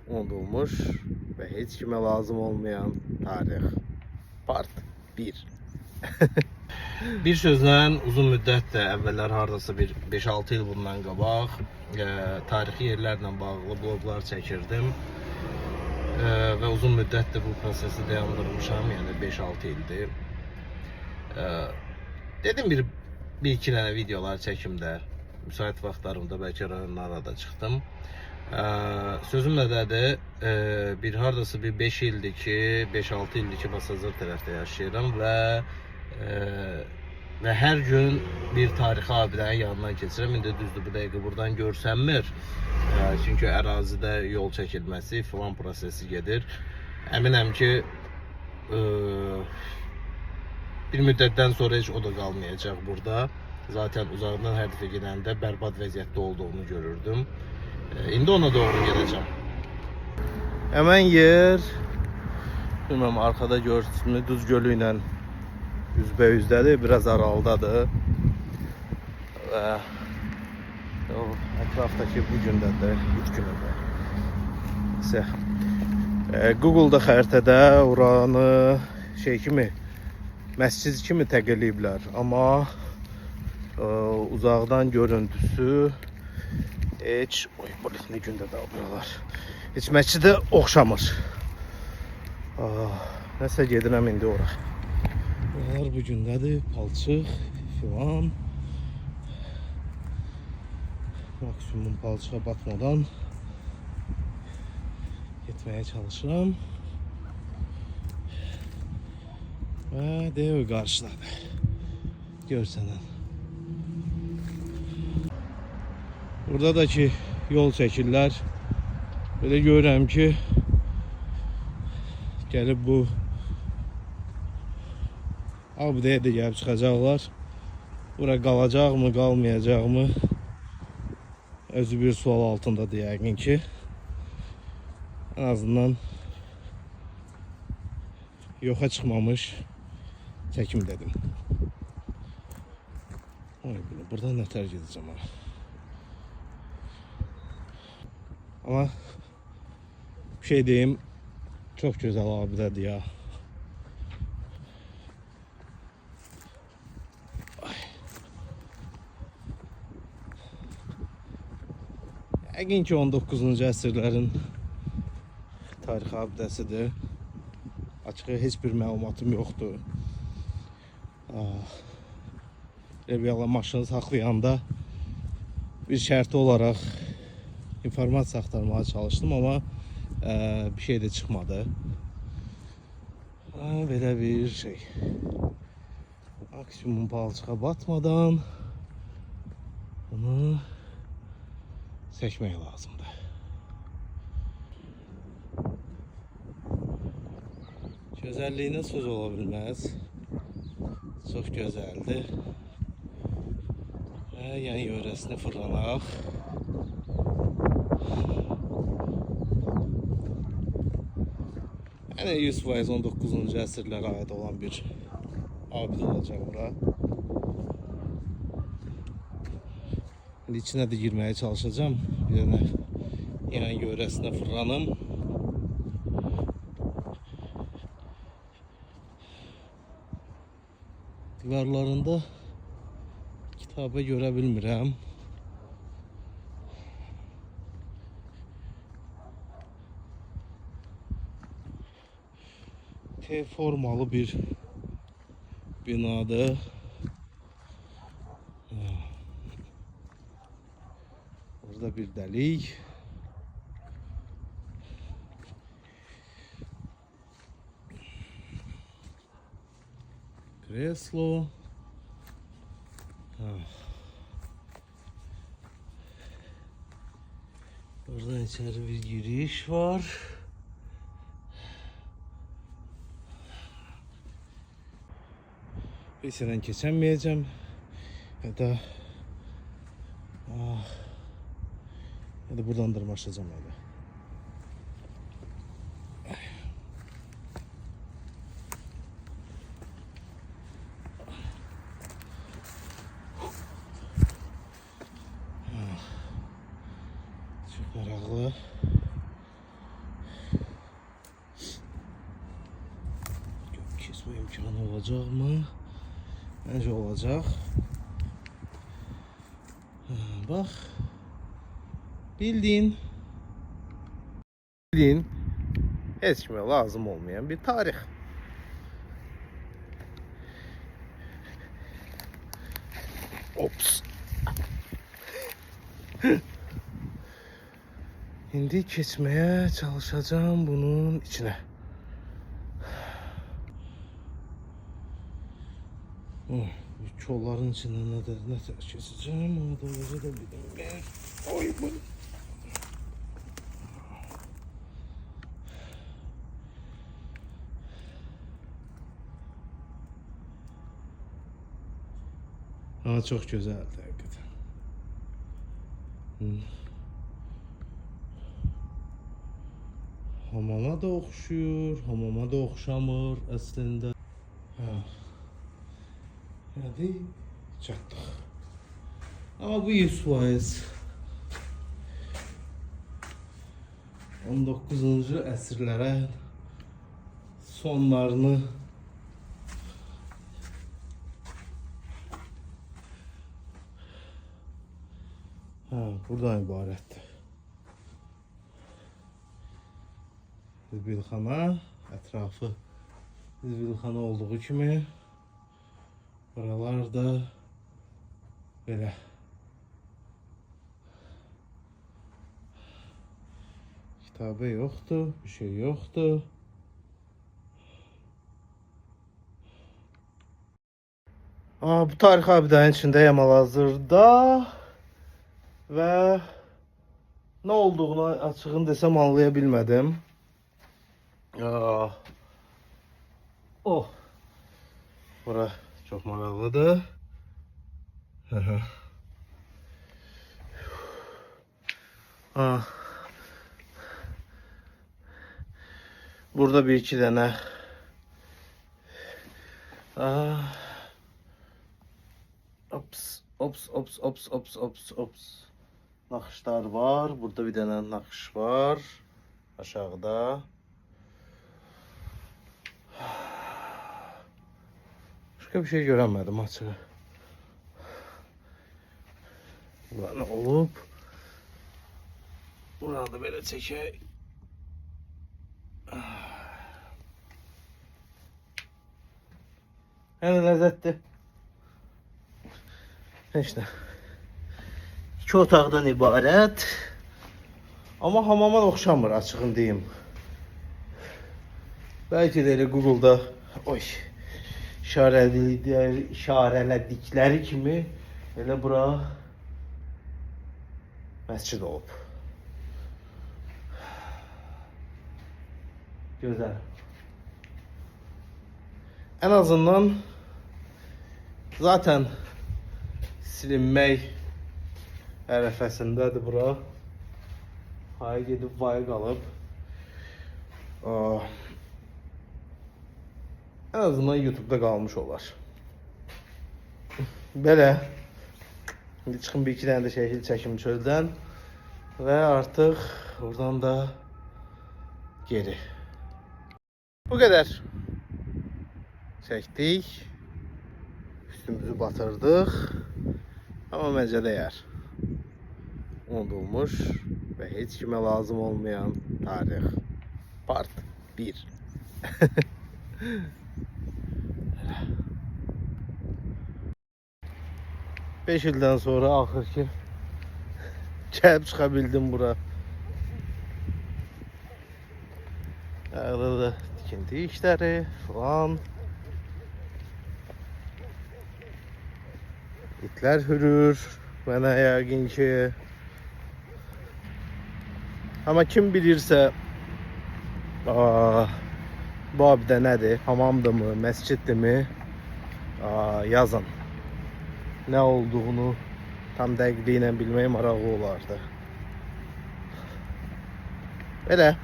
unudulmuş ve hiç kime lazım olmayan tarih. Part 1. Bir sözlə uzun müddətdir, əvvəllər hardasa bir 5-6 il bundan qabaq tarixi yerlərlə bağlı bloglar çəkirdim və uzun müddətdir bu prosesi dayandırmışam, yəni 5-6 ildir. Dedim bir-iki dənə videolar çəkim də, müsait vaxtlarımda bəlkə rayonlara da çıxdım. Sözüm nədədir, bir hardasa bir 5 ildir ki, 5-6 ildir ki, Basazır tərəfdə yaşayıram və hər gün bir tarixi abidənin yanından keçirəm. İndi düzdür, bu dəqiqə buradan görsənmir, çünki ərazidə yol çəkilməsi filan prosesi gedir. Əminəm ki, bir müddətdən sonra heç o da qalmayacaq burada. Zaten uzaqdan hər dəfə gedəndə bərbad vəziyyətdə olduğunu görürdüm. İndi ona doğru gedəcəm. Həmən yer, bilməm, arkada görsünüz, Duz Gölü ilə üzbəüzdədir, biraz aralıdadır. Və ətrafdakı bu gündə də 3 günüdür. Google'da xəritədə oranı kimi, məscid kimi təqiliblər, amma uzaqdan görüntüsü heç, ne gündə də alıyorlar, heç məscidə oxşamır. Nəsə gedirəm indi ora. Buralar bu gündədir, palçıq filan. Maksimum palçığa batmadan getməyə çalışıram. Və dev qarşıdadır, görsənən. Burada da ki yol çəkirlər. Belə görürəm ki, gəlib bu abidəyə də gəlib çıxacaqlar. Bura qalacaq mı, qalmayacaq mı? Özü bir sual altındadır yəqin ki. En azından yoxa çıxmamış çəkim dedim. Buradan nətər gedəcəm ara. Ama bir şey diyeyim, çok güzel abidədir ya. Yəqin ki 19-cu əsrlərin tarixi abidəsidir. Açığı heç bir məlumatım yoxdur. Bir maşını saxlayanda bir şərti olaraq informasiya aktarmaya çalıştım, ama bir şey de çıkmadı. Böyle bir şey. Maksimum palçığa batmadan bunu seçmek lazımdı. Gözəlliyinə söz ola bilməz. Çox gözəldir. Yəni yörəsini fırlanaq. Yəni 100% 19-cu əsrlərə aid olan bir abidə olacaq bura. İndi içinə də girməyə çalışacağım. Bir dənə yəni yörəsinə fırlanım. Divarlarında kitabı görə bilmirəm. T formalı bir binadır. Burada bir delik. Kreslo. Buradan içeri bir giriş var. Peşinden geçemeyeceğim ya da buradan dırmaşacağım öyle. Çok meraklı. olacak mı? Bence olacak. Bak. Bildiğin hiç kime lazım olmayan bir tarih. Ops. Şimdi geçmeye çalışacağım bunun içine. Çolların içinden ne keseceğim, onu da olacak da bilmiyorum. Oy bu. Ama çok güzeldi hakikaten. Hamama da okşuyor, hamama da okşamır aslında. Hadi çattık. Ama bu 100%. 19. əsrlərə sonlarını buradan ibarətdir. Zibilxana ətrafı zibilxana olduğu kimi buralar da belə. Kitabə yoxdur, bir şey yoxdur. Bu tarix abidənin içindəyəm hal-hazırda və nə olduğunu açığını desəm anlaya bilmədim. Bura çox maraqlıdır. Burada bir iki dənə ops naxışlar var. Burada bir dənə naxış var aşağıda. Başka bir şey göremedim açığı. Burada ne olub? Buradan da belə çəkək. Hələ ləzzətdir. İşte. 2 otaqdan ibarət. Amma hamama da oxşamır açığını deyim. Belki de elə Google'da işarələdikləri kimi elə bura məscid olub. Gözəl. En azından zaten silinmək ərəfəsindədir bura. Haya gedib vay qalıb. En azından YouTube'da kalmış olar. Belə. Şimdi çıxın bir iki dənə də şəkil çəkim çöldən və artıq oradan da geri. Bu kadar. Çəkdik. Üstümüzü batırdıq. Ama məncə dəyər. Unudulmuş və heç kimə lazım olmayan tarix. Part 1. 5 ildən sonra axır ki gəlib çıxa bildim bura. Arada da tikinti işləri falan. İtlər hürür mənə yəqin ki. Amma kim bilirsə bu abidə nədir? Hamamdırmı, məsciddimi? Yazın. Ne olduğunu tam dəqiqliyi ilə bilmək maraqlı olardı. Belə.